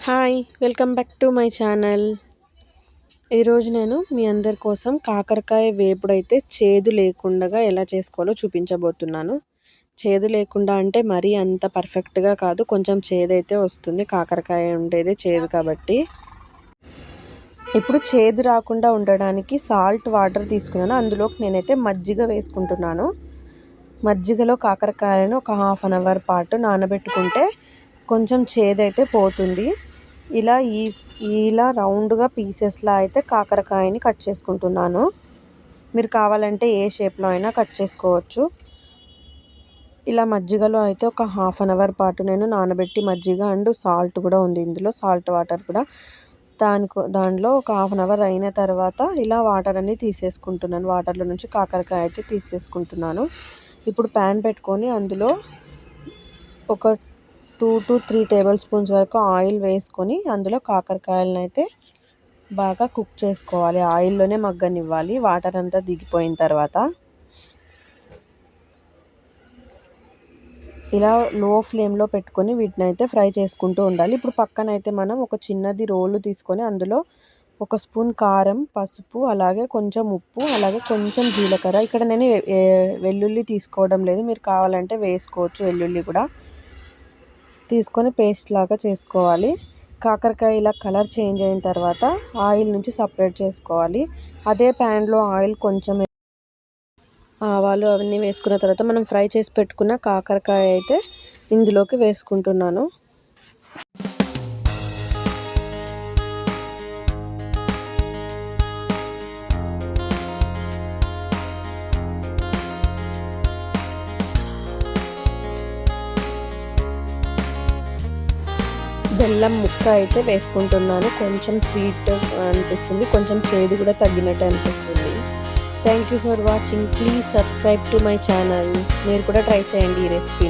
Hi welcome back to my channel. ఈరోజు నేను మీ అందరి కోసం కాకరకాయ వేపుడైతే చేదు లేకుండా ఎలా చేసుకోవాలో చూపించబోతున్నాను. చేదు లేకుండా అంటే మరీ అంత పర్ఫెక్ట్గా కాదు, కొంచెం చేదైతే వస్తుంది. కాకరకాయ ఉండేదే చేదు కాబట్టి. ఇప్పుడు చేదు రాకుండా ఉండడానికి సాల్ట్ వాటర్ తీసుకున్నాను. అందులోకి నేనైతే మజ్జిగ వేసుకుంటున్నాను. మజ్జిగలో కాకరకాయలను ఒక హాఫ్ అన్ అవర్ పాటు నానబెట్టుకుంటే కొంచెం చేదైతే పోతుంది. ఇలా రౌండ్గా పీసెస్లా అయితే కాకరకాయని కట్ చేసుకుంటున్నాను. మీరు కావాలంటే ఏ షేప్లో అయినా కట్ చేసుకోవచ్చు. ఇలా మజ్జిగలో అయితే ఒక హాఫ్ అన్ అవర్ పాటు నేను నానబెట్టి, మజ్జిగ అండ్ సాల్ట్ కూడా ఉంది ఇందులో, సాల్ట్ వాటర్ కూడా, దానిలో ఒక హాఫ్ అన్ అవర్ అయిన తర్వాత ఇలా వాటర్ అన్ని తీసేసుకుంటున్నాను. వాటర్లో నుంచి కాకరకాయ అయితే తీసేసుకుంటున్నాను. ఇప్పుడు ప్యాన్ పెట్టుకొని అందులో ఒక 2 to 3 టేబుల్ స్పూన్స్ వరకు ఆయిల్ వేసుకొని అందులో కాకరకాయలను అయితే బాగా కుక్ చేసుకోవాలి. ఆయిల్లోనే మగ్గనివ్వాలి వాటర్ అంతా దిగిపోయిన తర్వాత. ఇలా లో ఫ్లేమ్లో పెట్టుకొని వీటిని అయితే ఫ్రై చేసుకుంటూ ఉండాలి. ఇప్పుడు పక్కన అయితే మనం ఒక చిన్నది రోలు తీసుకొని అందులో ఒక స్పూన్ కారం, పసుపు, అలాగే కొంచెం ఉప్పు, అలాగే కొంచెం జీలకర్ర. ఇక్కడ నేను వెల్లుల్లి తీసుకోవడం లేదు, మీరు కావాలంటే వేసుకోవచ్చు వెల్లుల్లి కూడా. తీసుకొని పేస్ట్ లాగా చేసుకోవాలి. కాకరకాయ ఇలా కలర్ చేంజ్ అయిన తర్వాత ఆయిల్ నుంచి సపరేట్ చేసుకోవాలి. అదే ప్యాన్లో ఆయిల్ కొంచెం ఆవాలు అవన్నీ వేసుకున్న తర్వాత మనం ఫ్రై చేసి పెట్టుకున్న కాకరకాయ అయితే ఇందులోకి వేసుకుంటున్నాను. బెల్లం ముక్క అయితే వేసుకుంటున్నాను. కొంచెం స్వీట్ అనిపిస్తుంది, కొంచెం చేదు కూడా తగ్గినట్టు అనిపిస్తుంది. Thank you for watching. Please subscribe to my channel. మీరు కూడా ట్రై చేయండి ఈ రెసిపీని.